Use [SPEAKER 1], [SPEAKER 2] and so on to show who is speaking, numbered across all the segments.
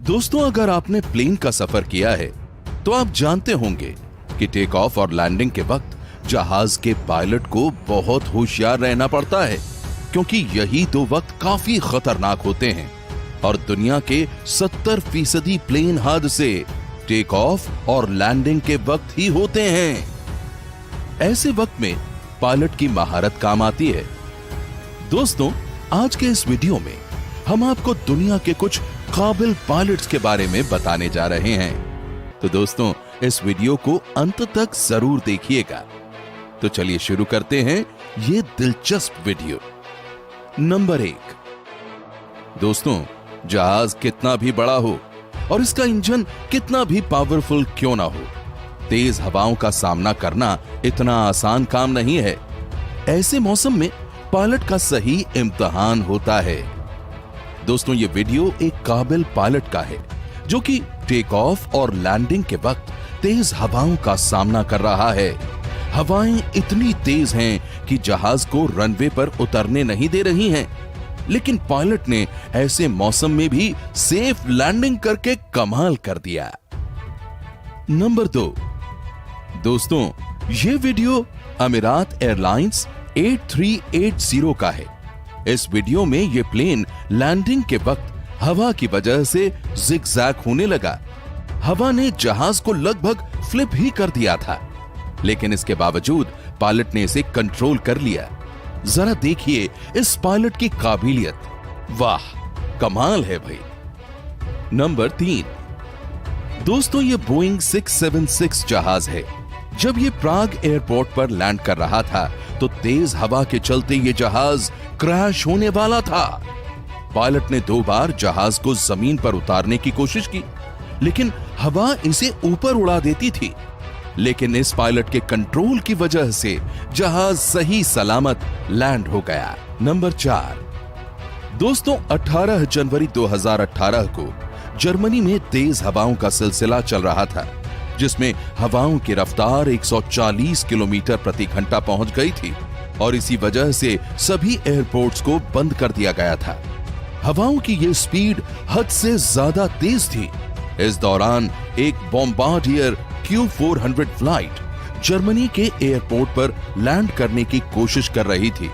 [SPEAKER 1] दोस्तों, अगर आपने प्लेन का सफर किया है तो आप जानते होंगे कि टेक ऑफ और लैंडिंग के वक्त जहाज के पायलट को बहुत होशियार रहना पड़ता है, क्योंकि यही दो वक्त काफी खतरनाक होते हैं और दुनिया के 70% प्लेन हादसे टेक ऑफ और लैंडिंग के वक्त ही होते हैं। ऐसे वक्त में पायलट की महारत काम आती है। दोस्तों, आज के इस वीडियो में हम आपको दुनिया के कुछ काबिल पायलट्स के बारे में बताने जा रहे हैं। तो दोस्तों, इस वीडियो को अंत तक जरूर देखिएगा। तो चलिए शुरू करते हैं ये दिलचस्प वीडियो। नंबर 1। दोस्तों, जहाज कितना भी बड़ा हो और इसका इंजन कितना भी पावरफुल क्यों ना हो, तेज हवाओं का सामना करना इतना आसान काम नहीं है। ऐसे मौसम में पायलट का सही इम्तिहान होता है। दोस्तों, ये वीडियो एक काबिल पायलट का है जो कि टेक ऑफ और लैंडिंग के वक्त तेज हवाओं का सामना कर रहा है। हवाएं इतनी तेज हैं कि जहाज को रनवे पर उतरने नहीं दे रही हैं, लेकिन पायलट ने ऐसे मौसम में भी सेफ लैंडिंग करके कमाल कर दिया। नंबर 2। दोस्तों, ये वीडियो अमीरात एयरलाइंस 8380 का है। इस वीडियो में यह प्लेन लैंडिंग के वक्त हवा की वजह से जिगजैग होने लगा। हवा ने जहाज को लगभग फ्लिप ही कर दिया था, लेकिन इसके बावजूद पायलट ने इसे कंट्रोल कर लिया। जरा देखिए इस पायलट की काबिलियत, वाह कमाल है भाई। नंबर 3। दोस्तों, ये बोइंग 676 जहाज है। जब ये प्राग एयरपोर्ट पर लैंड कर रहा था तो तेज हवा के चलते ये जहाज क्रैश होने वाला था। पायलट ने 2 बार जहाज को जमीन पर उतारने की कोशिश की, लेकिन हवा इसे ऊपर उड़ा देती थी। लेकिन इस पायलट के कंट्रोल की वजह से जहाज सही सलामत लैंड हो गया। नंबर 4। दोस्तों, 18 जनवरी 2018 को जर्मनी में तेज हवाओं का सिलसिला चल रहा था, जिसमें हवाओं की रफ्तार 140 किलोमीटर प्रति घंटा पहुंच गई थी और इसी वजह से सभी एयरपोर्ट्स को बंद कर दिया गया था। हवाओं की यह स्पीड हद से ज्यादा तेज थी। इस दौरान एक बॉम्बार्डियर Q400 फ्लाइट जर्मनी के एयरपोर्ट पर लैंड करने की कोशिश कर रही थी।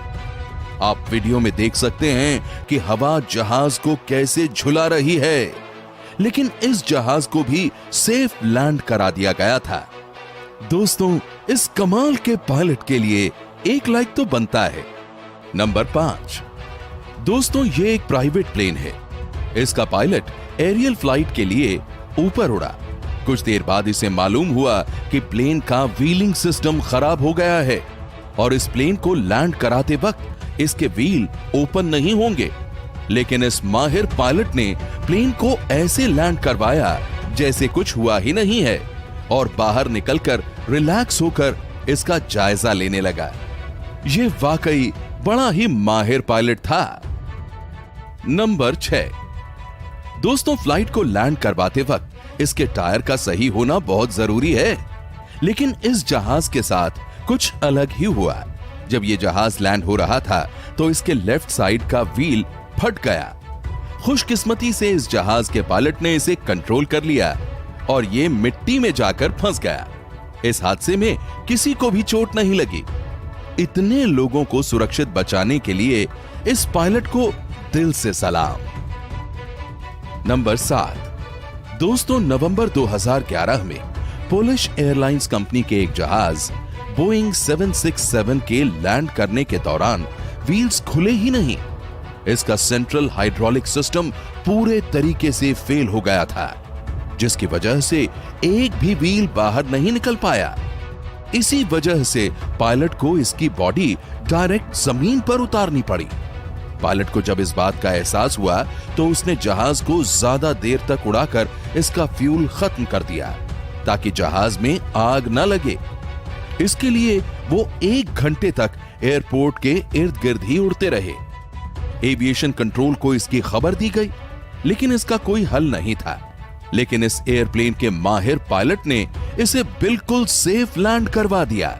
[SPEAKER 1] आप वीडियो में देख सकते हैं कि हवा जहाज को कैसे झुला रही है, लेकिन इस जहाज को भी सेफ लैंड करा दिया गया था। दोस्तों, इस कमाल के पायलट के लिए एक लाइक तो बनता है। नंबर 5। दोस्तों, ये एक प्राइवेट प्लेन है। इसका पायलट एरियल फ्लाइट के लिए ऊपर उड़ा। कुछ देर बाद इसे मालूम हुआ कि प्लेन का व्हीलिंग सिस्टम खराब हो गया है और इस प्लेन को लैंड कराते वक्त इसके व्हील ओपन नहीं होंगे। लेकिन इस माहिर पायलट ने प्लेन को ऐसे लैंड करवाया जैसे कुछ हुआ ही नहीं है और बाहर निकलकर रिलैक्स होकर इसका जायजा लेने लगा। यह वाकई बड़ा ही माहिर पायलट था। नंबर 6। दोस्तों, फ्लाइट को लैंड करवाते वक्त इसके टायर का सही होना बहुत जरूरी है, लेकिन इस जहाज के साथ कुछ अलग ही हुआ। जब यह जहाज लैंड हो रहा था तो इसके लेफ्ट साइड का व्हील फट गया। खुशकिस्मती से इस जहाज के पायलट ने इसे कंट्रोल कर लिया और यह मिट्टी में जाकर फंस गया। इस हादसे में किसी को भी चोट नहीं लगी। इतने लोगों को सुरक्षित बचाने के लिए इस पायलट को दिल से सलाम। नंबर 7। दोस्तों, नवंबर 2011 में पोलिश एयरलाइंस कंपनी के एक जहाज बोइंग 767 के लैंड करने के दौरान व्हील्स खुले ही नहीं। इसका सेंट्रल हाइड्रोलिक सिस्टम पूरे तरीके से फेल हो गया था, जिसकी वजह से एक भी व्हील बाहर नहीं निकल पाया। इसी वजह से पायलट को इसकी बॉडी डायरेक्ट जमीन पर उतारनी पड़ी। पायलट को जब इस बात का एहसास हुआ तो उसने जहाज को ज्यादा देर तक उड़ाकर इसका फ्यूल खत्म कर दिया ताकि जहाज में आग न लगे। इसके लिए वो 1 घंटे तक एयरपोर्ट के इर्द गिर्द ही उड़ते रहे। एविएशन कंट्रोल को इसकी खबर दी गई, लेकिन इसका कोई हल नहीं था। लेकिन इस एयरप्लेन के माहिर पायलट ने इसे बिल्कुल सेफ लैंड करवा दिया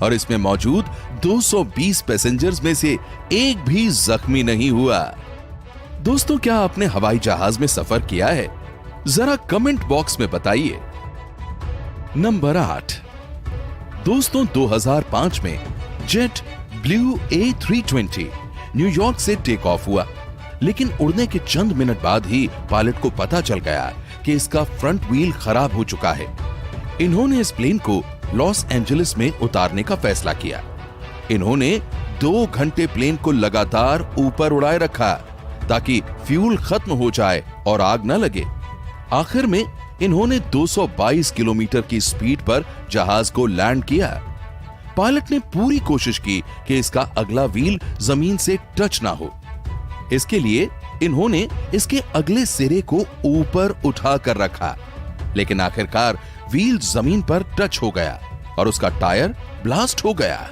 [SPEAKER 1] और इसमें मौजूद 220 पैसेंजर्स में से एक भी जख्मी नहीं हुआ। दोस्तों, क्या आपने हवाई जहाज में सफर किया है? जरा कमेंट बॉक्स में बताइए। नंबर 8। दोस्तों, 2005 में जेट ब्लू A320 न्यूयॉर्क से टेक ऑफ हुआ, लेकिन उड़ने के चंद मिनट बाद ही पायलट को पता चल गया कि इसका फ्रंट व्हील खराब हो चुका है। इन्होंने इस प्लेन को लॉस एंजलिस में उतारने का फैसला किया। इन्होंने 2 घंटे प्लेन को लगातार ऊपर उड़ाए रखा ताकि फ्यूल खत्म हो जाए और आग न लगे। आखिर में इन्होंने 222 किलोमीटर की स्पीड पर जहाज को लैंड किया। पायलट ने पूरी कोशिश की कि इसका अगला व्हील जमीन से टच ना हो। इसके लिए इन्होंने इसके अगले सिरे को ऊपर उठा कर रखा, लेकिन आखिरकार व्हील जमीन पर टच हो गया और उसका टायर ब्लास्ट हो गया।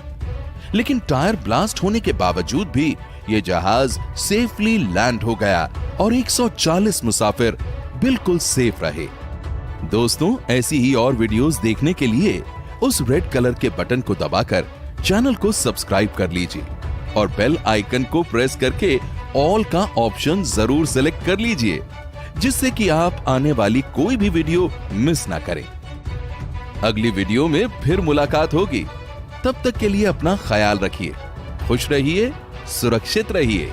[SPEAKER 1] लेकिन टायर ब्लास्ट होने के बावजूद भी यह जहाज सेफली लैंड हो गया और 140 मुसाफिर बिल्कुल सेफ रहे। दोस्तों, ऐसी ही और वीडियोस देखने के लिए उस रेड कलर के बटन को दबाकर चैनल को सब्सक्राइब कर लीजिए और बेल आइकन को प्रेस करके ऑल का ऑप्शन जरूर सेलेक्ट कर लीजिए, जिससे कि आप आने वाली कोई भी वीडियो मिस ना करें। अगली वीडियो में फिर मुलाकात होगी। तब तक के लिए अपना ख्याल रखिए, खुश रहिए, सुरक्षित रहिए।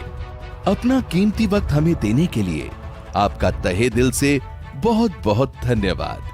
[SPEAKER 1] अपना कीमती वक्त हमें देने के लिए आपका तहे दिल से बहुत बहुत धन्यवाद।